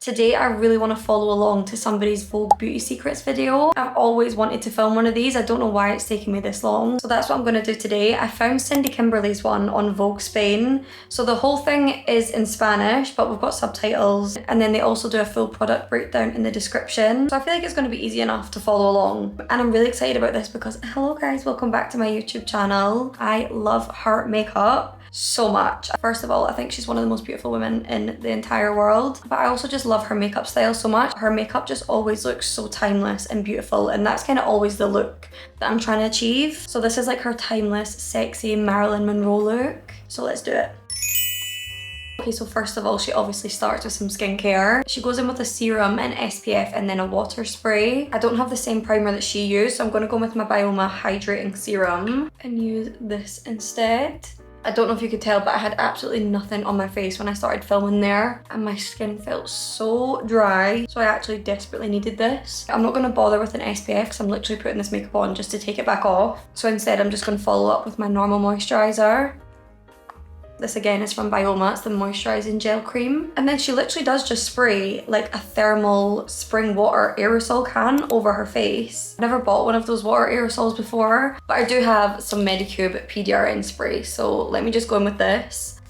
Today I really want to follow along to somebody's Vogue Beauty Secrets video. I've always wanted to film one of these. I don't know why it's taking me this long. So that's what I'm going to do today. I found Cindy Kimberly's one on Vogue Spain. So the whole thing is in Spanish, but we've got subtitles. And then they also do a full product breakdown in the description. So I feel like it's going to be easy enough to follow along. And I'm really excited about this because, hello guys, welcome back to my YouTube channel. I love her makeup so much. First of all, I think she's one of the most beautiful women in the entire world, but I also just love her makeup style so much. Her makeup just always looks so timeless and beautiful, and that's kind of always the look that I'm trying to achieve. So this is like her timeless, sexy Marilyn Monroe look. So let's do it. Okay, so first of all, she obviously starts with some skincare. She goes in with a serum, an SPF, and then a water spray. I don't have the same primer that she used, so I'm going to go with my Bioma Hydrating Serum and use this instead. I don't know if you could tell, but I had absolutely nothing on my face when I started filming there, and my skin felt so dry, so I actually desperately needed this. I'm not going to bother with an SPF because I'm literally putting this makeup on just to take it back off. So instead I'm just going to follow up with my normal moisturiser. This again is from Bioma, it's the moisturising gel cream. And then she literally does just spray like a thermal spring water aerosol can over her face. I've never bought one of those water aerosols before, but I do have some Medicube PDRN spray, so let me just go in with this.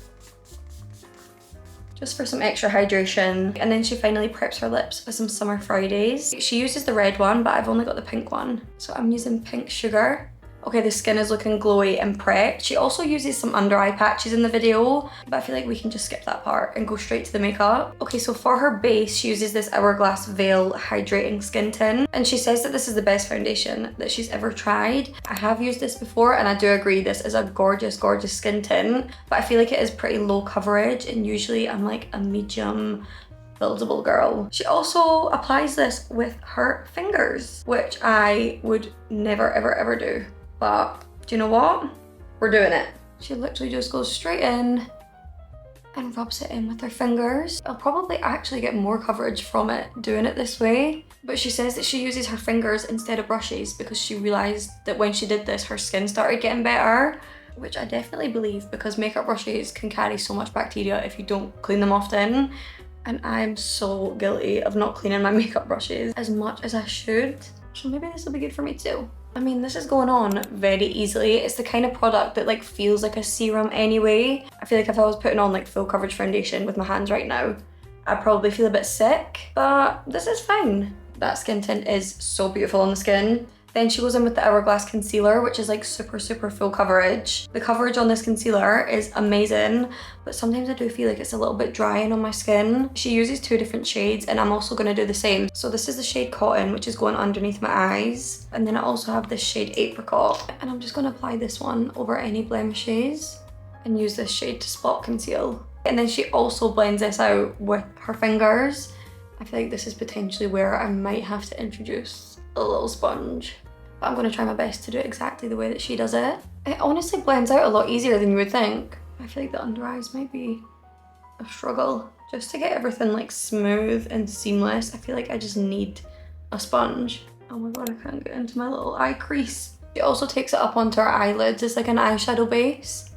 Just for some extra hydration. And then she finally preps her lips with some Summer Fridays. She uses the red one, but I've only got the pink one. So I'm using Pink Sugar. Okay, the skin is looking glowy and prepped. She also uses some under eye patches in the video, but I feel like we can just skip that part and go straight to the makeup. Okay, so for her base, she uses this Hourglass Veil Hydrating Skin Tint, and she says that this is the best foundation that she's ever tried. I have used this before, and I do agree this is a gorgeous, gorgeous skin tint, but I feel like it is pretty low coverage, and usually I'm like a medium buildable girl. She also applies this with her fingers, which I would never, ever, ever do. But do you know what? We're doing it. She literally just goes straight in and rubs it in with her fingers. I'll probably actually get more coverage from it doing it this way. But she says that she uses her fingers instead of brushes because she realised that when she did this, her skin started getting better, which I definitely believe because makeup brushes can carry so much bacteria if you don't clean them often. And I'm so guilty of not cleaning my makeup brushes as much as I should. So maybe this will be good for me too. I mean, this is going on very easily. It's the kind of product that like feels like a serum anyway. I feel like if I was putting on like full coverage foundation with my hands right now, I'd probably feel a bit sick, but this is fine. That skin tint is so beautiful on the skin. Then she goes in with the Hourglass Concealer, which is like super, super full coverage. The coverage on this concealer is amazing, but sometimes I do feel like it's a little bit drying on my skin. She uses two different shades, and I'm also gonna do the same. So this is the shade Cotton, which is going underneath my eyes. And then I also have this shade Apricot. And I'm just gonna apply this one over any blemishes and use this shade to spot conceal. And then she also blends this out with her fingers. I feel like this is potentially where I might have to introduce a little sponge, but I'm going to try my best to do it exactly the way that she does it. It honestly blends out a lot easier than you would think. I feel like the under eyes might be a struggle. Just to get everything like smooth and seamless, I feel like I just need a sponge. Oh my god, I can't get into my little eye crease. She also takes it up onto her eyelids as like an eyeshadow base.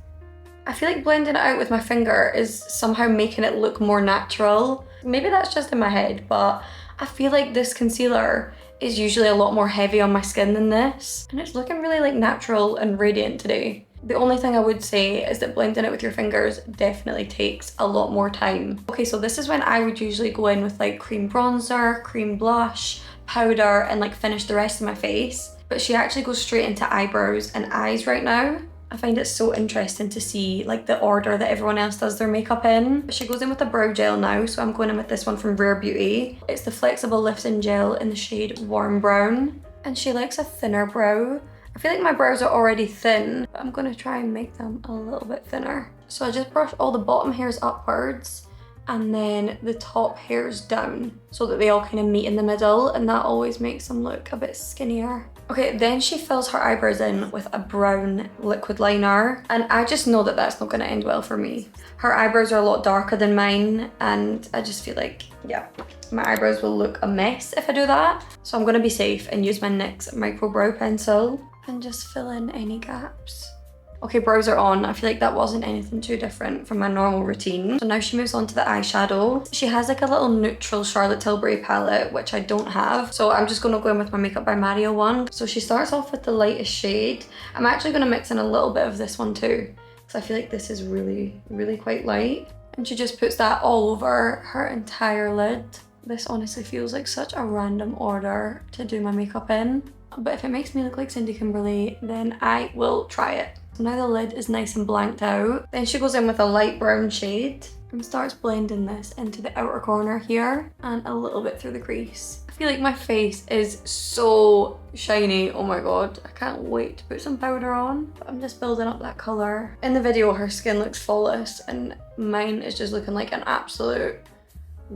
I feel like blending it out with my finger is somehow making it look more natural. Maybe that's just in my head, but I feel like this concealer is usually a lot more heavy on my skin than this, and it's looking really like natural and radiant today. The only thing I would say is that blending it with your fingers definitely takes a lot more time. Okay, so this is when I would usually go in with like cream bronzer, cream blush, powder, and like finish the rest of my face, but she actually goes straight into eyebrows and eyes right now. I find it so interesting to see like the order that everyone else does their makeup in. But she goes in with a brow gel now, so I'm going in with this one from Rare Beauty. It's the Flexible Lifting Gel in the shade Warm Brown. And she likes a thinner brow. I feel like my brows are already thin, but I'm going to try and make them a little bit thinner. So I just brush all the bottom hairs upwards and then the top hairs down so that they all kind of meet in the middle, and that always makes them look a bit skinnier. Okay, then she fills her eyebrows in with a brown liquid liner, and I just know that that's not going to end well for me. Her eyebrows are a lot darker than mine, and I just feel like, yeah, my eyebrows will look a mess if I do that. So I'm going to be safe and use my NYX micro brow pencil and just fill in any gaps. Okay, brows are on. I feel like that wasn't anything too different from my normal routine. So now she moves on to the eyeshadow. She has like a little neutral Charlotte Tilbury palette, which I don't have. So I'm just gonna go in with my Makeup by Mario one. So she starts off with the lightest shade. I'm actually gonna mix in a little bit of this one too, because I feel like this is really, really quite light. And she just puts that all over her entire lid. This honestly feels like such a random order to do my makeup in. But if it makes me look like Cindy Kimberly, then I will try it. So now the lid is nice and blanked out. Then she goes in with a light brown shade and starts blending this into the outer corner here and a little bit through the crease. I feel like my face is so shiny. Oh my god, I can't wait to put some powder on. But I'm just building up that colour. In the video, her skin looks flawless and mine is just looking like an absolute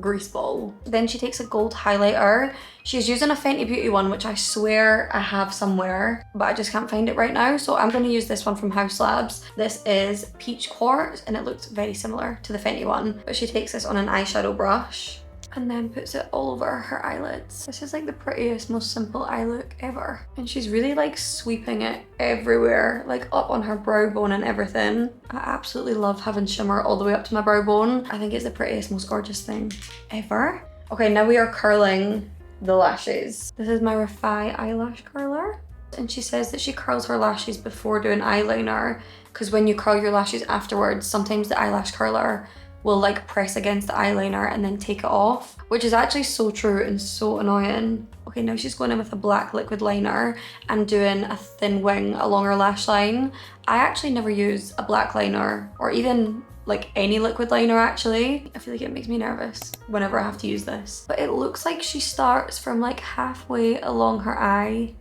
grease ball. Then she takes a gold highlighter. She's using a Fenty Beauty one, which I swear I have somewhere, but I just can't find it right now. So I'm going to use this one from House Labs. This is Peach Quartz and it looks very similar to the Fenty one, but she takes this on an eyeshadow brush and then puts it all over her eyelids. This is like the prettiest, most simple eye look ever. And she's really like sweeping it everywhere, like up on her brow bone and everything. I absolutely love having shimmer all the way up to my brow bone. I think it's the prettiest, most gorgeous thing ever. Okay, now we are curling the lashes. This is my Refi eyelash curler. And she says that she curls her lashes before doing eyeliner, because when you curl your lashes afterwards, sometimes the eyelash curler will like press against the eyeliner and then take it off, which is actually so true and so annoying. Okay, now she's going in with a black liquid liner and doing a thin wing along her lash line. I actually never use a black liner or even like any liquid liner actually. I feel like it makes me nervous whenever I have to use this. But it looks like she starts from like halfway along her eye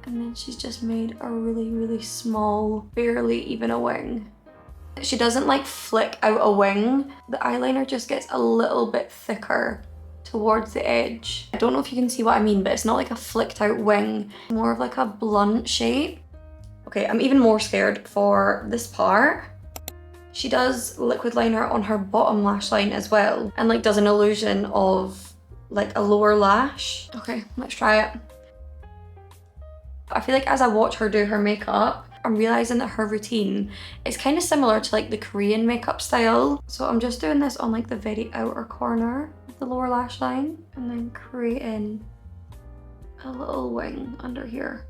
and then she's just made a really, really small, barely even a wing. She doesn't like flick out a wing. The eyeliner just gets a little bit thicker towards the edge. I don't know if you can see what I mean, but it's not like a flicked out wing, more of like a blunt shape. Okay, I'm even more scared for this part. She does liquid liner on her bottom lash line as well and like does an illusion of like a lower lash. Okay, let's try it. I feel like as I watch her do her makeup, I'm realizing that her routine is kind of similar to like the Korean makeup style. So I'm just doing this on like the very outer corner of the lower lash line and then creating a little wing under here.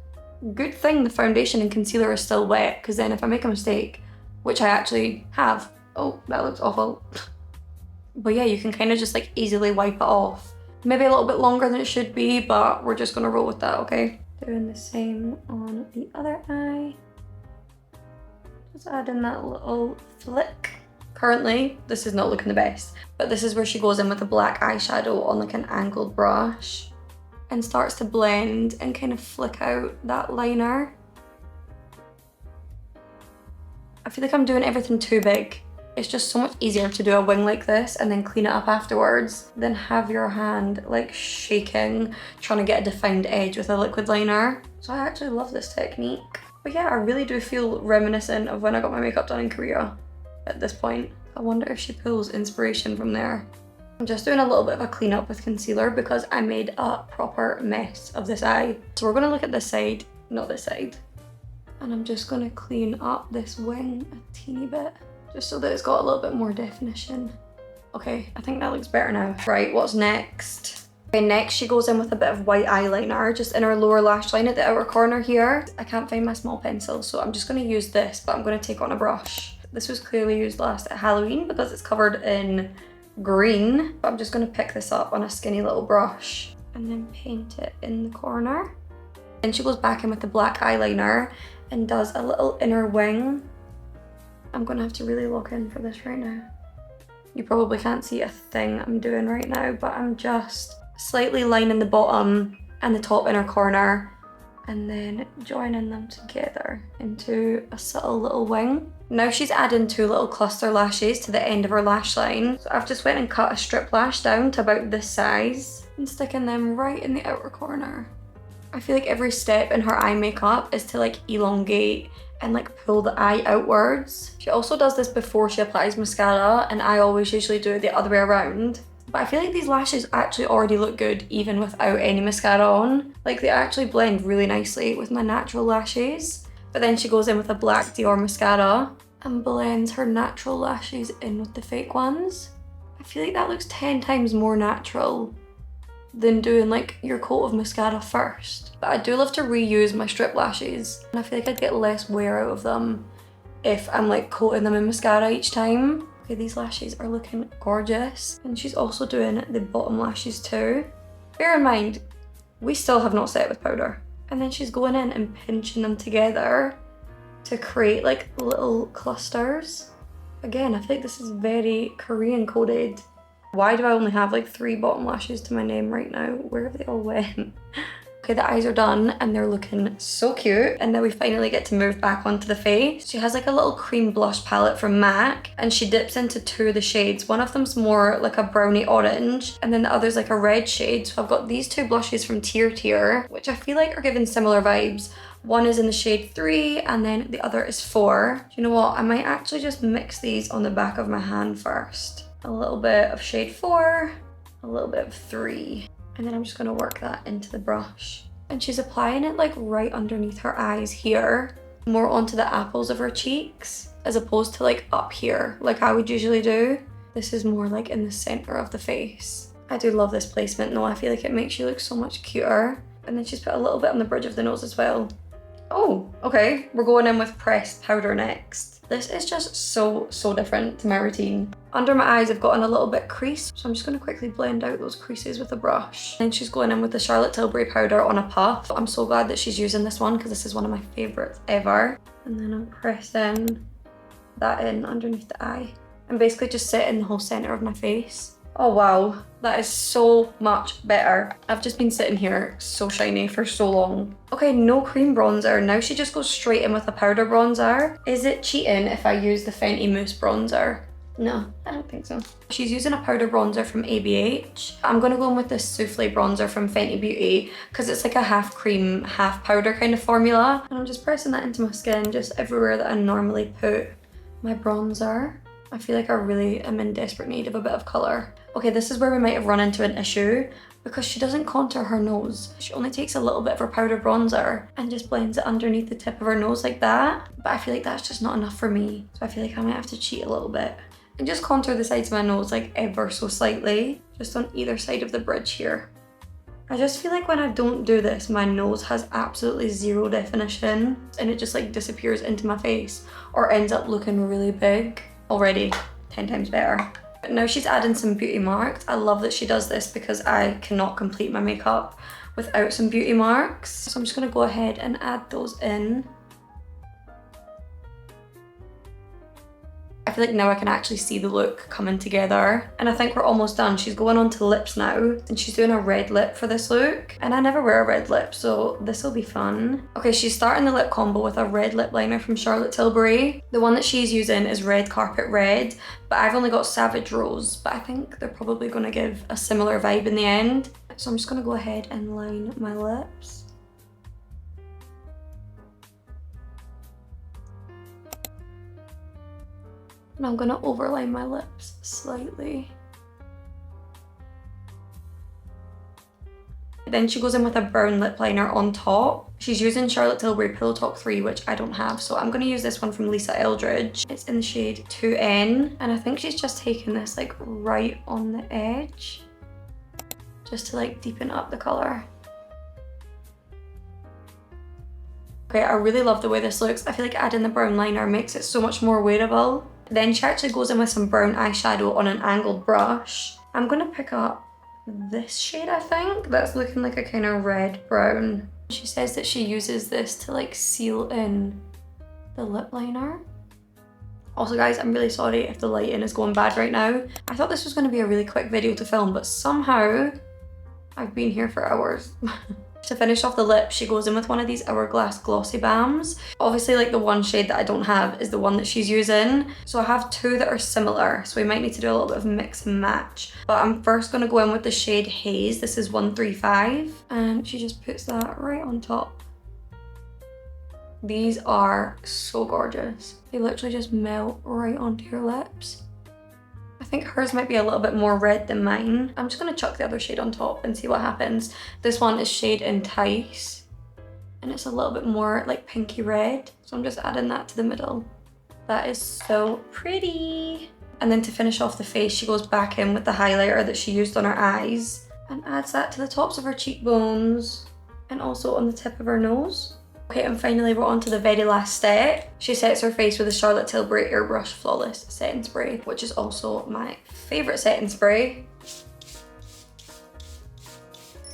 Good thing the foundation and concealer is still wet, because then if I make a mistake, which I actually have, oh, that looks awful. But yeah, you can kind of just like easily wipe it off. Maybe a little bit longer than it should be, but we're just gonna roll with that, okay? Doing the same on the other eye. Just adding that little flick. Currently, this is not looking the best, but this is where she goes in with a black eyeshadow on like an angled brush and starts to blend and kind of flick out that liner. I feel like I'm doing everything too big. It's just so much easier to do a wing like this and then clean it up afterwards than have your hand like shaking, trying to get a defined edge with a liquid liner. So I actually love this technique. But yeah, I really do feel reminiscent of when I got my makeup done in Korea at this point. I wonder if she pulls inspiration from there. I'm just doing a little bit of a clean up with concealer because I made a proper mess of this eye. So we're gonna look at this side, not this side. And I'm just gonna clean up this wing a teeny bit, just so that it's got a little bit more definition. Okay, I think that looks better now. Right, what's next? Okay, next she goes in with a bit of white eyeliner just in her lower lash line at the outer corner here. I can't find my small pencil, so I'm just gonna use this, but I'm gonna take it on a brush. This was clearly used last at Halloween because it's covered in green, but I'm just gonna pick this up on a skinny little brush and then paint it in the corner. Then she goes back in with the black eyeliner and does a little inner wing. I'm gonna have to really look in for this right now. You probably can't see a thing I'm doing right now, but I'm just slightly lining the bottom and the top inner corner and then joining them together into a subtle little wing. Now she's adding two little cluster lashes to the end of her lash line. So I've just went and cut a strip lash down to about this size and sticking them right in the outer corner. I feel like every step in her eye makeup is to like elongate and like pull the eye outwards. She also does this before she applies mascara, and I always usually do it the other way around. But I feel like these lashes actually already look good even without any mascara on. Like they actually blend really nicely with my natural lashes. But then she goes in with a black Dior mascara and blends her natural lashes in with the fake ones. I feel like that looks 10 times more natural than doing like your coat of mascara first. But I do love to reuse my strip lashes, and I feel like I'd get less wear out of them if I'm like coating them in mascara each time. Okay, these lashes are looking gorgeous. And she's also doing the bottom lashes too. Bear in mind, we still have not set with powder. And then she's going in and pinching them together to create like little clusters. Again, I think this is very Korean coded. Why do I only have like 3 bottom lashes to my name right now? Where have they all went? Okay, the eyes are done and they're looking so cute. And now we finally get to move back onto the face. She has like a little cream blush palette from MAC and she dips into 2 of the shades. One of them's more like a brownie orange and then the other's like a red shade. So I've got these 2 blushes from Tier, which I feel like are giving similar vibes. One is in the shade 3 and then the other is 4. Do you know what? I might actually just mix these on the back of my hand first. A little bit of shade 4, a little bit of 3. And then I'm just gonna work that into the brush. And she's applying it like right underneath her eyes here, more onto the apples of her cheeks, as opposed to like up here, like I would usually do. This is more like in the center of the face. I do love this placement though. I feel like it makes you look so much cuter. And then she's put a little bit on the bridge of the nose as well. Oh, okay. We're going in with pressed powder next. This is just so different to my routine. Under my eyes, I've gotten a little bit creased, so I'm just gonna quickly blend out those creases with a brush. Then she's going in with the Charlotte Tilbury powder on a puff. I'm so glad that she's using this one because this is one of my favorites ever. And then I'm pressing that in underneath the eye and basically just setting the whole center of my face. Oh wow, that is so much better. I've just been sitting here so shiny for so long. Okay, no cream bronzer. Now she just goes straight in with a powder bronzer. Is it cheating if I use the Fenty Mousse bronzer? No, I don't think so. She's using a powder bronzer from ABH. I'm gonna go in with this Souffle bronzer from Fenty Beauty because it's like a half cream, half powder kind of formula. And I'm just pressing that into my skin, just everywhere that I normally put my bronzer. I feel like I really am in desperate need of a bit of colour. Okay, this is where we might have run into an issue because she doesn't contour her nose. She only takes a little bit of her powder bronzer and just blends it underneath the tip of her nose like that. But I feel like that's just not enough for me. So I feel like I might have to cheat a little bit and just contour the sides of my nose like ever so slightly, just on either side of the bridge here. I just feel like when I don't do this, my nose has absolutely zero definition and it just like disappears into my face or ends up looking really big. Already 10 times better. Now she's adding some beauty marks. I love that she does this because I cannot complete my makeup without some beauty marks. So I'm just gonna go ahead and add those in. I feel like now I can actually see the look coming together. And I think we're almost done. She's going on to lips now and she's doing a red lip for this look. And I never wear a red lip, so this will be fun. Okay, she's starting the lip combo with a red lip liner from Charlotte Tilbury. The one that she's using is Red Carpet Red, but I've only got Savage Rose, but I think they're probably gonna give a similar vibe in the end. So I'm just gonna go ahead and line my lips. And I'm gonna overline my lips slightly. Then she goes in with a brown lip liner on top. She's using Charlotte Tilbury Pillow Talk 3, which I don't have, so I'm gonna use this one from Lisa Eldridge. It's in the shade 2N, and I think she's just taking this like right on the edge, just to like deepen up the color. Okay, I really love the way this looks. I feel like adding the brown liner makes it so much more wearable. Then she actually goes in with some brown eyeshadow on an angled brush. I'm gonna pick up this shade, I think. That's looking like a kind of red brown. She says that she uses this to like seal in the lip liner. Also guys, I'm really sorry if the lighting is going bad right now. I thought this was gonna be a really quick video to film, but somehow I've been here for hours. To finish off the lip, she goes in with one of these Hourglass Glossy Balms. Obviously, like the one shade that I don't have is the one that she's using. So I have 2 that are similar, so we might need to do a little bit of mix and match. But I'm first gonna go in with the shade Haze. This is 135, and she just puts that right on top. These are so gorgeous. They literally just melt right onto your lips. I think hers might be a little bit more red than mine. I'm just gonna chuck the other shade on top and see what happens. This one is shade Entice, and it's a little bit more like pinky red. So I'm just adding that to the middle. That is so pretty. And then to finish off the face, she goes back in with the highlighter that she used on her eyes and adds that to the tops of her cheekbones and also on the tip of her nose. Okay, and finally we're on to the very last step. She sets her face with the Charlotte Tilbury Airbrush Flawless Setting Spray, which is also my favourite setting spray.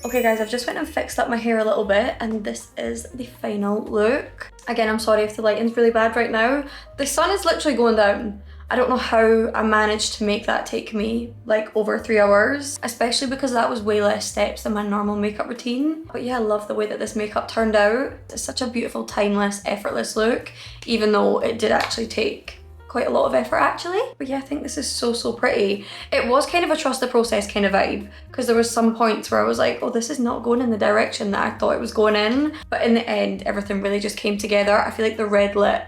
Okay guys, I've just went and fixed up my hair a little bit and this is the final look. Again, I'm sorry if the lighting's really bad right now. The sun is literally going down. I don't know how I managed to make that take me like over 3 hours, especially because that was way less steps than my normal makeup routine. But yeah, I love the way that this makeup turned out. It's such a beautiful, timeless, effortless look, even though it did actually take quite a lot of effort actually. But yeah, I think this is so pretty. It was kind of a trust the process kind of vibe, because there was some points where I was like, oh, this is not going in the direction that I thought it was going in. But in the end, everything really just came together. I feel like the red lip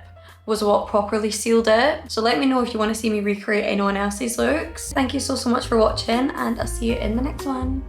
was what properly sealed it. So let me know if you want to see me recreate anyone else's looks. Thank you so much for watching and I'll see you in the next one.